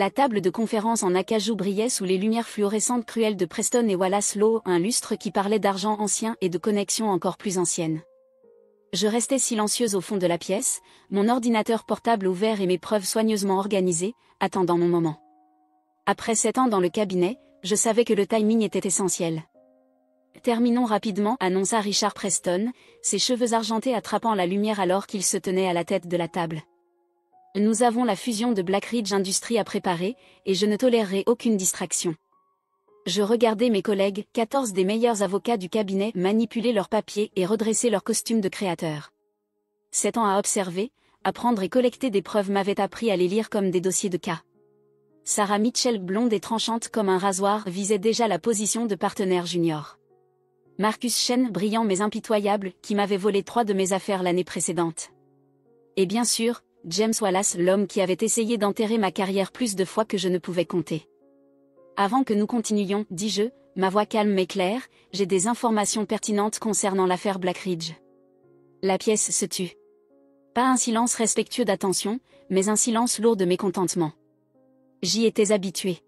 La table de conférence en acajou brillait sous les lumières fluorescentes cruelles de Preston et Wallace Lowe, un lustre qui parlait d'argent ancien et de connexions encore plus anciennes. Je restais silencieuse au fond de la pièce, mon ordinateur portable ouvert et mes preuves soigneusement organisées, attendant mon moment. Après 7 ans dans le cabinet, je savais que le timing était essentiel. Terminons rapidement, annonça Richard Preston, ses cheveux argentés attrapant la lumière alors qu'il se tenait à la tête de la table. Nous avons la fusion de Blackridge Industries à préparer, et je ne tolérerai aucune distraction. Je regardais mes collègues, 14 des meilleurs avocats du cabinet, manipuler leurs papiers et redresser leurs costumes de créateurs. 7 ans à observer, apprendre et collecter des preuves m'avaient appris à les lire comme des dossiers de cas. Sarah Mitchell, blonde et tranchante comme un rasoir, visait déjà la position de partenaire junior. Marcus Chen, brillant mais impitoyable, qui m'avait volé 3 de mes affaires l'année précédente. Et bien sûr, James Wallace, l'homme qui avait essayé d'enterrer ma carrière plus de fois que je ne pouvais compter. Avant que nous continuions, dis-je, ma voix calme mais claire, j'ai des informations pertinentes concernant l'affaire Blackridge. La pièce se tut. Pas un silence respectueux d'attention, mais un silence lourd de mécontentement. J'y étais habituée.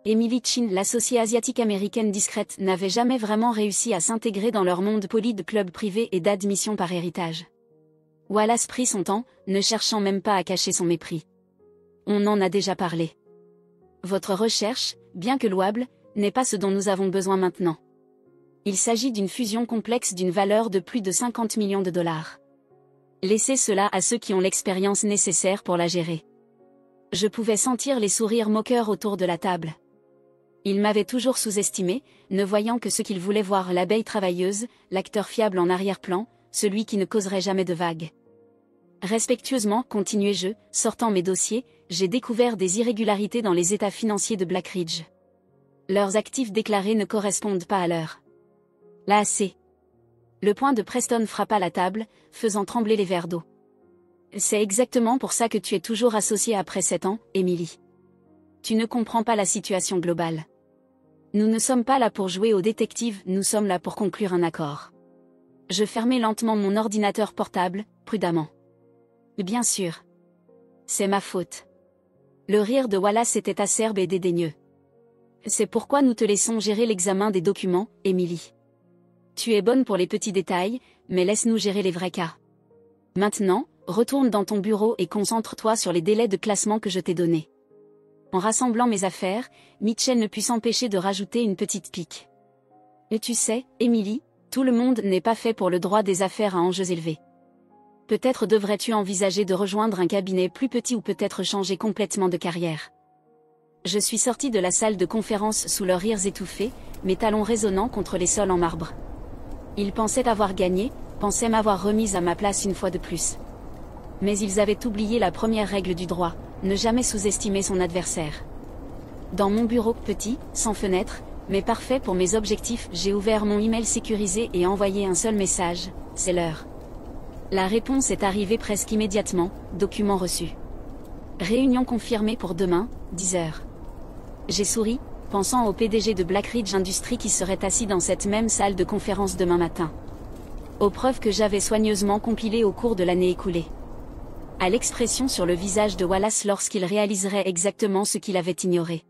Emily Chin, l'associée asiatique-américaine discrète, n'avait jamais vraiment réussi à s'intégrer dans leur monde poli de clubs privés et d'admission par héritage. Wallace prit son temps, ne cherchant même pas à cacher son mépris. On en a déjà parlé. Votre recherche, bien que louable, n'est pas ce dont nous avons besoin maintenant. Il s'agit d'une fusion complexe d'une valeur de plus de 50 millions de dollars. Laissez cela à ceux qui ont l'expérience nécessaire pour la gérer. Je pouvais sentir les sourires moqueurs autour de la table. Ils m'avaient toujours sous-estimé, ne voyant que ce qu'ils voulaient voir, l'abeille travailleuse, l'acteur fiable en arrière-plan, celui qui ne causerait jamais de vagues. Respectueusement, continuai-je, sortant mes dossiers, j'ai découvert des irrégularités dans les états financiers de Blackridge. Leurs actifs déclarés ne correspondent pas à l'heure. Là assez. Le poing de Preston frappa la table, faisant trembler les verres d'eau. C'est exactement pour ça que tu es toujours associée après 7 ans, Emily. Tu ne comprends pas la situation globale. Nous ne sommes pas là pour jouer au détective, nous sommes là pour conclure un accord. Je fermai lentement mon ordinateur portable, prudemment. Bien sûr. C'est ma faute. Le rire de Wallace était acerbe et dédaigneux. C'est pourquoi nous te laissons gérer l'examen des documents, Emily. Tu es bonne pour les petits détails, mais laisse-nous gérer les vrais cas. Maintenant, retourne dans ton bureau et concentre-toi sur les délais de classement que je t'ai donnés. En rassemblant mes affaires, Mitchell ne put s'empêcher de rajouter une petite pique. Et tu sais, Emily, tout le monde n'est pas fait pour le droit des affaires à enjeux élevés. Peut-être devrais-tu envisager de rejoindre un cabinet plus petit ou peut-être changer complètement de carrière. Je suis sortie de la salle de conférence sous leurs rires étouffés, mes talons résonnant contre les sols en marbre. Ils pensaient avoir gagné, pensaient m'avoir remise à ma place une fois de plus. Mais ils avaient oublié la première règle du droit, ne jamais sous-estimer son adversaire. Dans mon bureau petit, sans fenêtre, mais parfait pour mes objectifs, j'ai ouvert mon email sécurisé et envoyé un seul message, c'est l'heure. La réponse est arrivée presque immédiatement, document reçu. Réunion confirmée pour demain, 10h. J'ai souri, pensant au PDG de Blackridge Industries qui serait assis dans cette même salle de conférence demain matin. Aux preuves que j'avais soigneusement compilées au cours de l'année écoulée. À l'expression sur le visage de Wallace lorsqu'il réaliserait exactement ce qu'il avait ignoré.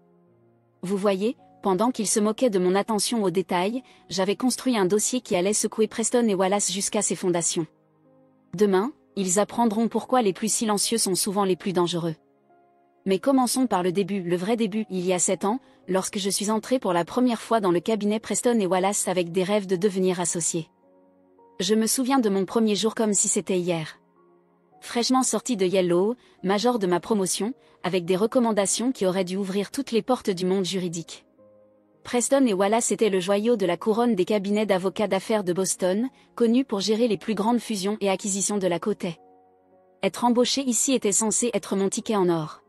Vous voyez, pendant qu'il se moquait de mon attention aux détails, j'avais construit un dossier qui allait secouer Preston et Wallace jusqu'à ses fondations. Demain, ils apprendront pourquoi les plus silencieux sont souvent les plus dangereux. Mais commençons par le début, le vrai début, il y a 7 ans, lorsque je suis entrée pour la première fois dans le cabinet Preston et Wallace avec des rêves de devenir associée. Je me souviens de mon premier jour comme si c'était hier. Fraîchement sorti de Yellow, major de ma promotion, avec des recommandations qui auraient dû ouvrir toutes les portes du monde juridique. Preston et Wallace étaient le joyau de la couronne des cabinets d'avocats d'affaires de Boston, connus pour gérer les plus grandes fusions et acquisitions de la côte est. Être embauché ici était censé être mon ticket en or.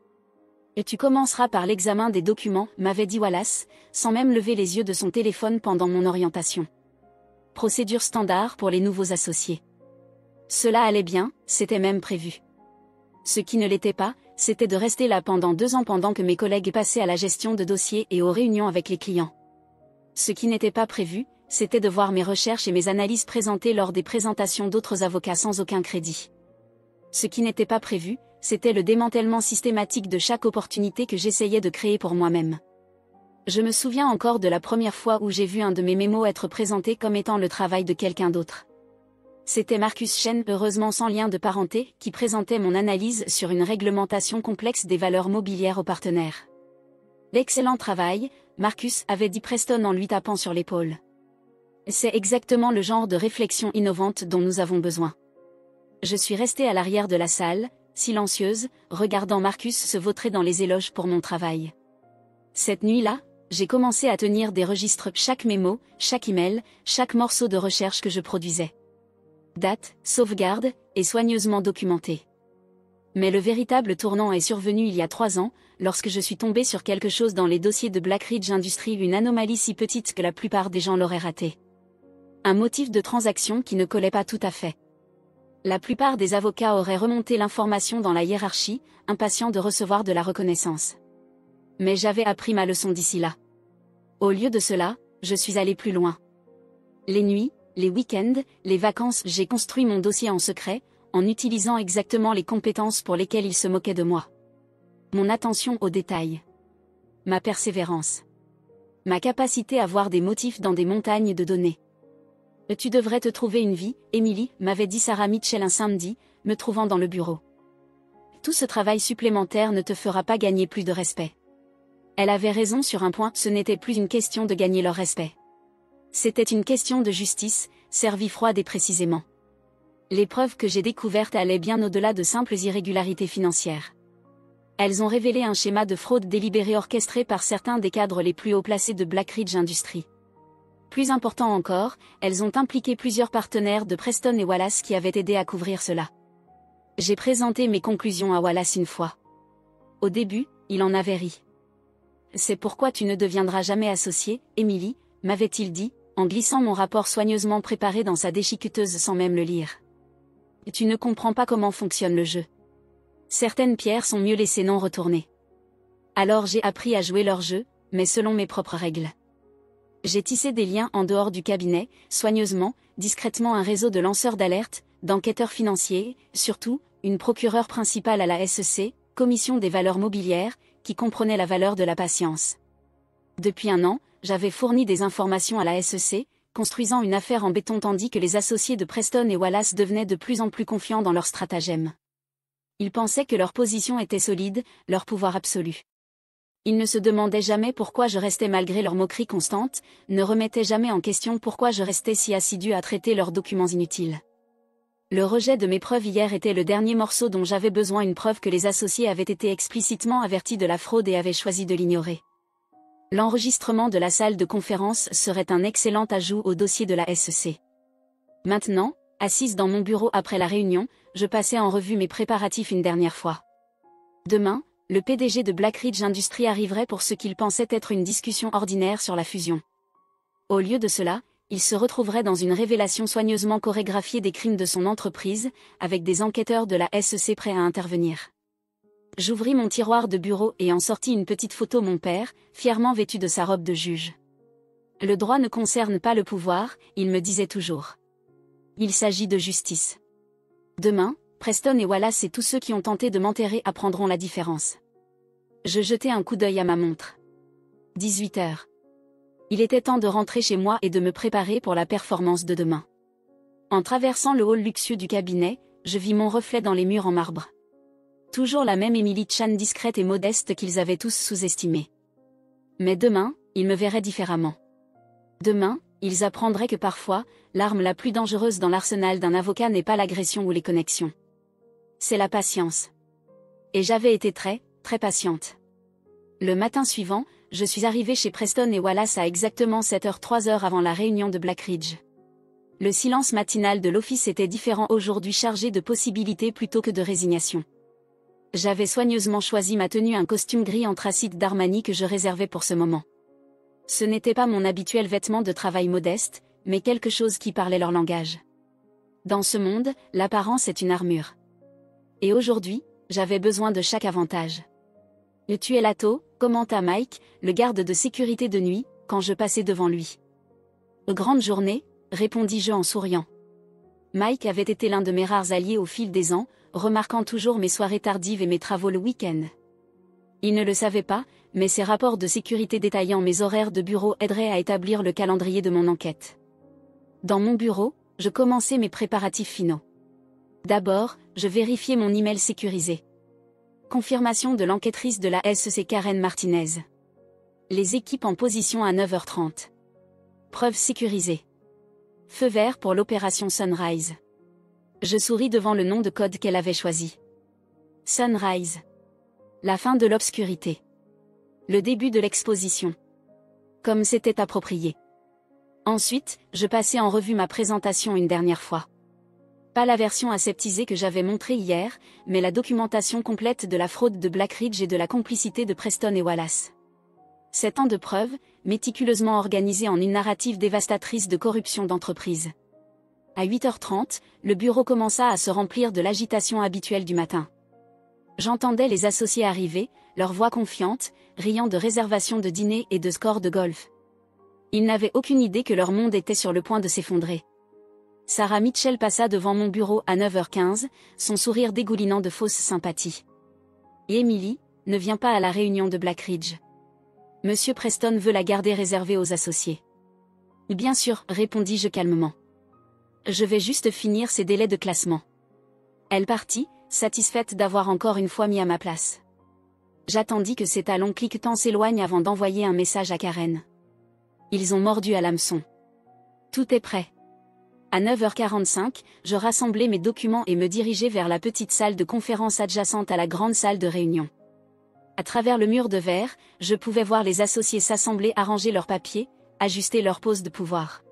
Et tu commenceras par l'examen des documents, m'avait dit Wallace, sans même lever les yeux de son téléphone pendant mon orientation. Procédure standard pour les nouveaux associés. Cela allait bien, c'était même prévu. Ce qui ne l'était pas, c'était de rester là pendant 2 ans pendant que mes collègues passaient à la gestion de dossiers et aux réunions avec les clients. Ce qui n'était pas prévu, c'était de voir mes recherches et mes analyses présentées lors des présentations d'autres avocats sans aucun crédit. Ce qui n'était pas prévu, c'était le démantèlement systématique de chaque opportunité que j'essayais de créer pour moi-même. Je me souviens encore de la première fois où j'ai vu un de mes mémos être présenté comme étant le travail de quelqu'un d'autre. C'était Marcus Chen, heureusement sans lien de parenté, qui présentait mon analyse sur une réglementation complexe des valeurs mobilières aux partenaires. L'excellent travail, Marcus, avait dit Preston en lui tapant sur l'épaule. C'est exactement le genre de réflexion innovante dont nous avons besoin. Je suis restée à l'arrière de la salle, silencieuse, regardant Marcus se vautrer dans les éloges pour mon travail. Cette nuit-là, j'ai commencé à tenir des registres chaque mémo, chaque email, chaque morceau de recherche que je produisais. Date, sauvegarde, et soigneusement documenté. Mais le véritable tournant est survenu il y a 3 ans, lorsque je suis tombée sur quelque chose dans les dossiers de Blackridge Industries, une anomalie si petite que la plupart des gens l'auraient raté. Un motif de transaction qui ne collait pas tout à fait. La plupart des avocats auraient remonté l'information dans la hiérarchie, impatients de recevoir de la reconnaissance. Mais j'avais appris ma leçon d'ici là. Au lieu de cela, je suis allée plus loin. Les nuits, les week-ends, les vacances, j'ai construit mon dossier en secret, en utilisant exactement les compétences pour lesquelles ils se moquaient de moi. Mon attention aux détails. Ma persévérance. Ma capacité à voir des motifs dans des montagnes de données. Tu devrais te trouver une vie, Emily, m'avait dit Sarah Mitchell un samedi, me trouvant dans le bureau. Tout ce travail supplémentaire ne te fera pas gagner plus de respect. Elle avait raison sur un point, ce n'était plus une question de gagner leur respect. C'était une question de justice, servie froide et précisément. Les preuves que j'ai découvertes allaient bien au-delà de simples irrégularités financières. Elles ont révélé un schéma de fraude délibéré orchestré par certains des cadres les plus haut placés de Blackridge Industries. Plus important encore, elles ont impliqué plusieurs partenaires de Preston et Wallace qui avaient aidé à couvrir cela. J'ai présenté mes conclusions à Wallace une fois. Au début, il en avait ri. C'est pourquoi tu ne deviendras jamais associé, Emily, m'avait-il dit, en glissant mon rapport soigneusement préparé dans sa déchiqueteuse sans même le lire. Tu ne comprends pas comment fonctionne le jeu. Certaines pierres sont mieux laissées non retournées. Alors j'ai appris à jouer leur jeu, mais selon mes propres règles. J'ai tissé des liens en dehors du cabinet, soigneusement, discrètement un réseau de lanceurs d'alerte, d'enquêteurs financiers, surtout, une procureure principale à la SEC, Commission des valeurs mobilières, qui comprenait la valeur de la patience. Depuis 1 an, j'avais fourni des informations à la SEC, construisant une affaire en béton tandis que les associés de Preston et Wallace devenaient de plus en plus confiants dans leur stratagème. Ils pensaient que leur position était solide, leur pouvoir absolu. Ils ne se demandaient jamais pourquoi je restais malgré leurs moqueries constantes, ne remettaient jamais en question pourquoi je restais si assidu à traiter leurs documents inutiles. Le rejet de mes preuves hier était le dernier morceau dont j'avais besoin, une preuve que les associés avaient été explicitement avertis de la fraude et avaient choisi de l'ignorer. L'enregistrement de la salle de conférence serait un excellent ajout au dossier de la SEC. Maintenant, assise dans mon bureau après la réunion, je passais en revue mes préparatifs une dernière fois. Demain, le PDG de Blackridge Industries arriverait pour ce qu'il pensait être une discussion ordinaire sur la fusion. Au lieu de cela, il se retrouverait dans une révélation soigneusement chorégraphiée des crimes de son entreprise, avec des enquêteurs de la SEC prêts à intervenir. J'ouvris mon tiroir de bureau et en sortis une petite photo mon père, fièrement vêtu de sa robe de juge. Le droit ne concerne pas le pouvoir, il me disait toujours. Il s'agit de justice. Demain, Preston et Wallace et tous ceux qui ont tenté de m'enterrer apprendront la différence. Je jetai un coup d'œil à ma montre. 18 heures. Il était temps de rentrer chez moi et de me préparer pour la performance de demain. En traversant le hall luxueux du cabinet, je vis mon reflet dans les murs en marbre. Toujours la même Emily Chan discrète et modeste qu'ils avaient tous sous-estimée. Mais demain, ils me verraient différemment. Demain, ils apprendraient que parfois, l'arme la plus dangereuse dans l'arsenal d'un avocat n'est pas l'agression ou les connexions. C'est la patience. Et j'avais été très, très patiente. Le matin suivant, je suis arrivée chez Preston et Wallace à exactement 7h, 3 heures avant la réunion de Blackridge. Le silence matinal de l'office était différent aujourd'hui, chargé de possibilités plutôt que de résignation. J'avais soigneusement choisi ma tenue, un costume gris anthracite d'Armani que je réservais pour ce moment. Ce n'était pas mon habituel vêtement de travail modeste, mais quelque chose qui parlait leur langage. Dans ce monde, l'apparence est une armure. Et aujourd'hui, j'avais besoin de chaque avantage. Tu es Lato, commenta Mike, le garde de sécurité de nuit, quand je passais devant lui. Grande journée, répondis-je en souriant. Mike avait été l'un de mes rares alliés au fil des ans, remarquant toujours mes soirées tardives et mes travaux le week-end. Il ne le savait pas, mais ses rapports de sécurité détaillant mes horaires de bureau aideraient à établir le calendrier de mon enquête. Dans mon bureau, je commençais mes préparatifs finaux. D'abord, je vérifiais mon email sécurisé. Confirmation de l'enquêtrice de la SEC Karen Martinez. Les équipes en position à 9h30. Preuve sécurisée. Feu vert pour l'opération Sunrise. Je souris devant le nom de code qu'elle avait choisi. Sunrise. La fin de l'obscurité. Le début de l'exposition. Comme c'était approprié. Ensuite, je passais en revue ma présentation une dernière fois. Pas la version aseptisée que j'avais montrée hier, mais la documentation complète de la fraude de Blackridge et de la complicité de Preston et Wallace. 7 ans de preuves, méticuleusement organisées en une narrative dévastatrice de corruption d'entreprise. À 8h30, le bureau commença à se remplir de l'agitation habituelle du matin. J'entendais les associés arriver, leurs voix confiantes, riant de réservations de dîner et de scores de golf. Ils n'avaient aucune idée que leur monde était sur le point de s'effondrer. Sarah Mitchell passa devant mon bureau à 9h15, son sourire dégoulinant de fausse sympathie. Et Emily ne vient pas à la réunion de Blackridge. Monsieur Preston veut la garder réservée aux associés. Bien sûr, répondis-je calmement. Je vais juste finir ces délais de classement. Elle partit, satisfaite d'avoir encore une fois mis à ma place. J'attendis que ses talons cliquetants s'éloignent avant d'envoyer un message à Karen. Ils ont mordu à l'hameçon. Tout est prêt. À 9h45, je rassemblai mes documents et me dirigeai vers la petite salle de conférence adjacente à la grande salle de réunion. À travers le mur de verre, je pouvais voir les associés s'assembler, arranger leurs papiers, ajuster leur pose de pouvoir.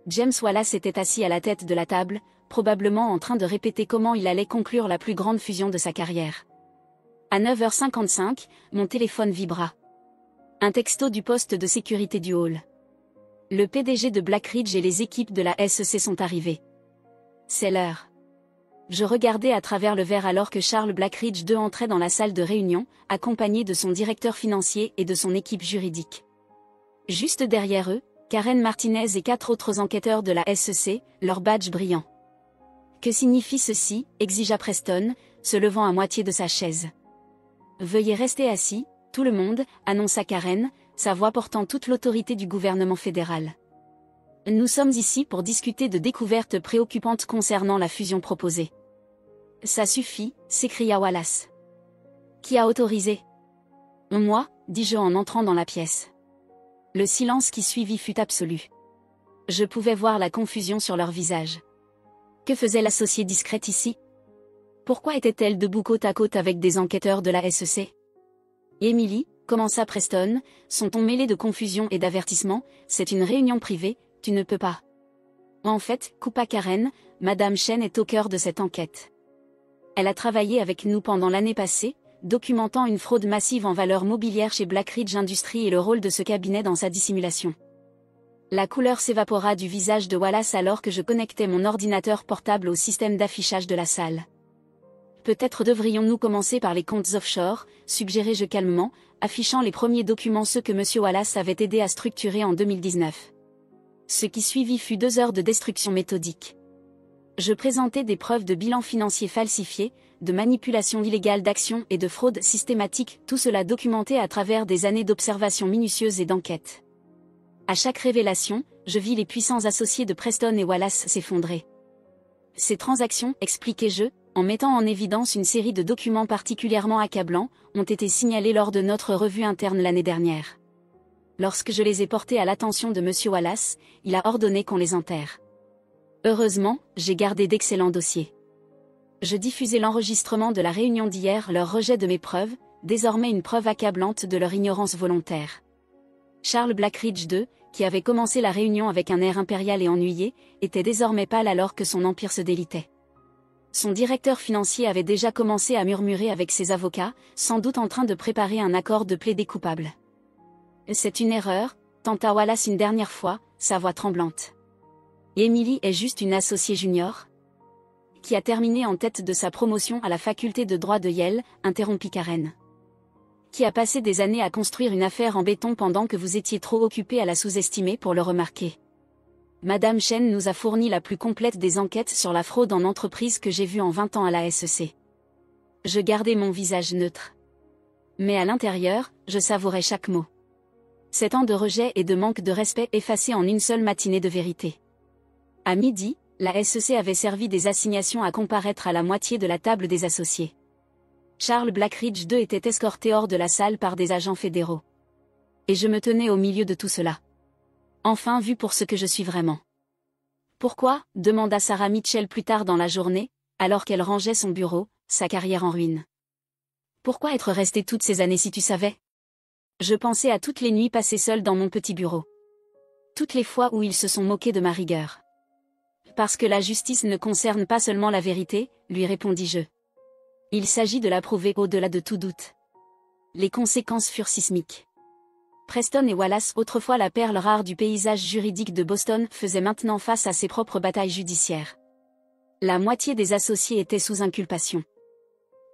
James Wallace était assis à la tête de la table, probablement en train de répéter comment il allait conclure la plus grande fusion de sa carrière. À 9h55, mon téléphone vibra. Un texto du poste de sécurité du hall. Le PDG de Blackridge et les équipes de la SEC sont arrivés. C'est l'heure. Je regardais à travers le verre alors que Charles Blackridge II entrait dans la salle de réunion, accompagné de son directeur financier et de son équipe juridique. Juste derrière eux, Karen Martinez et 4 autres enquêteurs de la SEC, leur badge brillant. Que signifie ceci, exigea Preston, se levant à moitié de sa chaise. Veuillez rester assis, tout le monde, annonça Karen, sa voix portant toute l'autorité du gouvernement fédéral. Nous sommes ici pour discuter de découvertes préoccupantes concernant la fusion proposée. Ça suffit, s'écria Wallace. Qui a autorisé? Moi, dis-je en entrant dans la pièce. Le silence qui suivit fut absolu. Je pouvais voir la confusion sur leur visage. Que faisait l'associée discrète ici? Pourquoi était-elle debout côte à côte avec des enquêteurs de la SEC? Emily, commença Preston, son ton mêlé de confusion et d'avertissement, c'est une réunion privée, tu ne peux pas. En fait, coupa Karen, Madame Chen est au cœur de cette enquête. Elle a travaillé avec nous pendant l'année passée, documentant une fraude massive en valeurs mobilières chez Blackridge Industries et le rôle de ce cabinet dans sa dissimulation. La couleur s'évapora du visage de Wallace alors que je connectais mon ordinateur portable au système d'affichage de la salle. Peut-être devrions-nous commencer par les comptes offshore, suggérai-je calmement, affichant les premiers documents ceux que M. Wallace avait aidé à structurer en 2019. Ce qui suivit fut 2 heures de destruction méthodique. Je présentais des preuves de bilan financier falsifié, de manipulation illégale d'actions et de fraude systématique, tout cela documenté à travers des années d'observation minutieuse et d'enquête. À chaque révélation, je vis les puissants associés de Preston et Wallace s'effondrer. Ces transactions, expliquai-je, en mettant en évidence une série de documents particulièrement accablants, ont été signalés lors de notre revue interne l'année dernière. Lorsque je les ai portés à l'attention de M. Wallace, il a ordonné qu'on les enterre. Heureusement, j'ai gardé d'excellents dossiers. Je diffusai l'enregistrement de la réunion d'hier, leur rejet de mes preuves, désormais une preuve accablante de leur ignorance volontaire. Charles Blackridge II, qui avait commencé la réunion avec un air impérial et ennuyé, était désormais pâle alors que son empire se délitait. Son directeur financier avait déjà commencé à murmurer avec ses avocats, sans doute en train de préparer un accord de plaidé coupable. « C'est une erreur », tenta Wallace une dernière fois, sa voix tremblante. « Emily est juste une associée junior ?» Qui a terminé en tête de sa promotion à la faculté de droit de Yale, interrompit Karen. Qui a passé des années à construire une affaire en béton pendant que vous étiez trop occupé à la sous-estimer pour le remarquer. Madame Chen nous a fourni la plus complète des enquêtes sur la fraude en entreprise que j'ai vue en 20 ans à la SEC. Je gardais mon visage neutre. Mais à l'intérieur, je savourais chaque mot. 7 ans de rejet et de manque de respect effacés en une seule matinée de vérité. À midi, la SEC avait servi des assignations à comparaître à la moitié de la table des associés. Charles Blackridge II était escorté hors de la salle par des agents fédéraux. Et je me tenais au milieu de tout cela. Enfin vu pour ce que je suis vraiment. Pourquoi, demanda Sarah Mitchell plus tard dans la journée, alors qu'elle rangeait son bureau, sa carrière en ruine. Pourquoi être resté toutes ces années si tu savais? Je pensais à toutes les nuits passées seule dans mon petit bureau. Toutes les fois où ils se sont moqués de ma rigueur. Parce que la justice ne concerne pas seulement la vérité, lui répondis-je. Il s'agit de la prouver au-delà de tout doute. Les conséquences furent sismiques. Preston et Wallace, autrefois la perle rare du paysage juridique de Boston, faisaient maintenant face à ses propres batailles judiciaires. La moitié des associés étaient sous inculpation.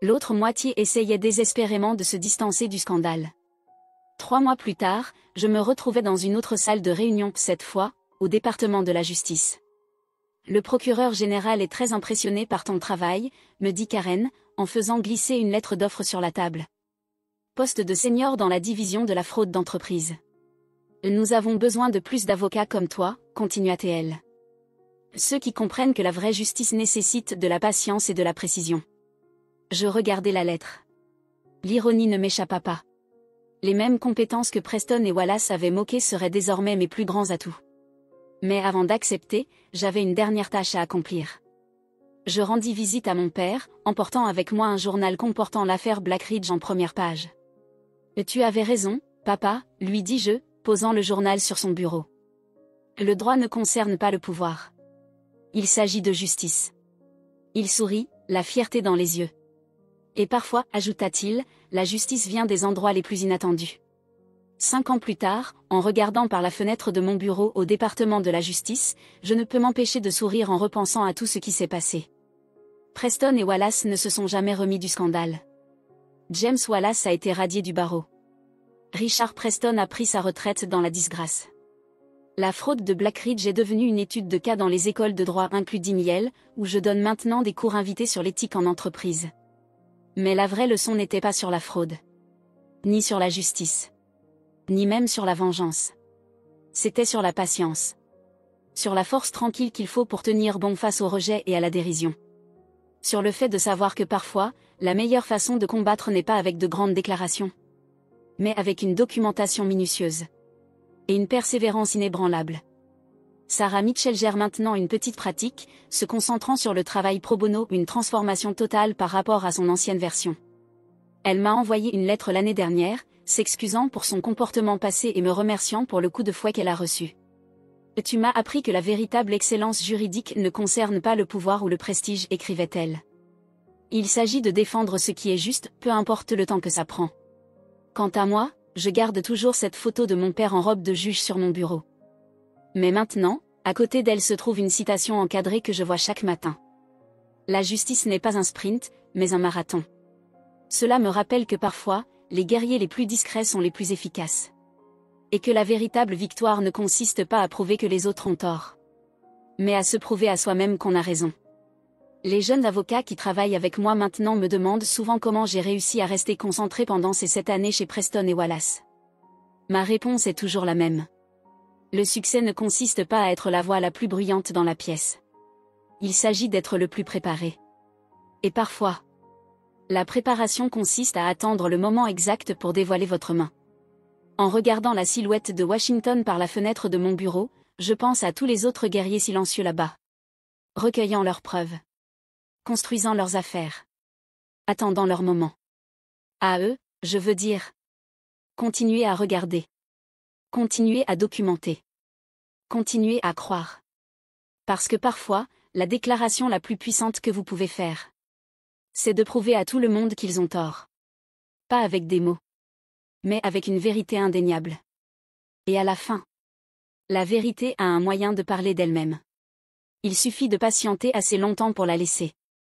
L'autre moitié essayait désespérément de se distancer du scandale. 3 mois plus tard, je me retrouvais dans une autre salle de réunion, cette fois, au département de la justice. Le procureur général est très impressionné par ton travail, me dit Karen, en faisant glisser une lettre d'offre sur la table. Poste de senior dans la division de la fraude d'entreprise. Nous avons besoin de plus d'avocats comme toi, continua-t-elle. Ceux qui comprennent que la vraie justice nécessite de la patience et de la précision. Je regardai la lettre. L'ironie ne m'échappa pas. Les mêmes compétences que Preston et Wallace avaient moquées seraient désormais mes plus grands atouts. Mais avant d'accepter, j'avais une dernière tâche à accomplir. Je rendis visite à mon père, emportant avec moi un journal comportant l'affaire Blackridge en première page. Tu avais raison, papa, lui dis-je, posant le journal sur son bureau. Le droit ne concerne pas le pouvoir. Il s'agit de justice. Il sourit, la fierté dans les yeux. Et parfois, ajouta-t-il, la justice vient des endroits les plus inattendus. 5 ans plus tard, en regardant par la fenêtre de mon bureau au département de la justice, je ne peux m'empêcher de sourire en repensant à tout ce qui s'est passé. Preston et Wallace ne se sont jamais remis du scandale. James Wallace a été radié du barreau. Richard Preston a pris sa retraite dans la disgrâce. La fraude de Blackridge est devenue une étude de cas dans les écoles de droit inclus d'Imiel, où je donne maintenant des cours invités sur l'éthique en entreprise. Mais la vraie leçon n'était pas sur la fraude. Ni sur la justice. Ni même sur la vengeance. C'était sur la patience. Sur la force tranquille qu'il faut pour tenir bon face au rejet et à la dérision. Sur le fait de savoir que parfois, la meilleure façon de combattre n'est pas avec de grandes déclarations. Mais avec une documentation minutieuse. Et une persévérance inébranlable. Sarah Mitchell gère maintenant une petite pratique, se concentrant sur le travail pro bono, une transformation totale par rapport à son ancienne version. Elle m'a envoyé une lettre l'année dernière, s'excusant pour son comportement passé et me remerciant pour le coup de fouet qu'elle a reçu. Tu m'as appris que la véritable excellence juridique ne concerne pas le pouvoir ou le prestige, écrivait-elle. Il s'agit de défendre ce qui est juste, peu importe le temps que ça prend. Quant à moi, je garde toujours cette photo de mon père en robe de juge sur mon bureau. Mais maintenant, à côté d'elle se trouve une citation encadrée que je vois chaque matin. La justice n'est pas un sprint, mais un marathon. Cela me rappelle que parfois, les guerriers les plus discrets sont les plus efficaces. Et que la véritable victoire ne consiste pas à prouver que les autres ont tort. Mais à se prouver à soi-même qu'on a raison. Les jeunes avocats qui travaillent avec moi maintenant me demandent souvent comment j'ai réussi à rester concentré pendant ces 7 années chez Preston et Wallace. Ma réponse est toujours la même. Le succès ne consiste pas à être la voix la plus bruyante dans la pièce. Il s'agit d'être le plus préparé. Et parfois, la préparation consiste à attendre le moment exact pour dévoiler votre main. En regardant la silhouette de Washington par la fenêtre de mon bureau, je pense à tous les autres guerriers silencieux là-bas. Recueillant leurs preuves. Construisant leurs affaires. Attendant leur moment. À eux, je veux dire. Continuez à regarder. Continuez à documenter. Continuez à croire. Parce que parfois, la déclaration la plus puissante que vous pouvez faire, c'est de prouver à tout le monde qu'ils ont tort. Pas avec des mots. Mais avec une vérité indéniable. Et à la fin, la vérité a un moyen de parler d'elle-même. Il suffit de patienter assez longtemps pour la laisser.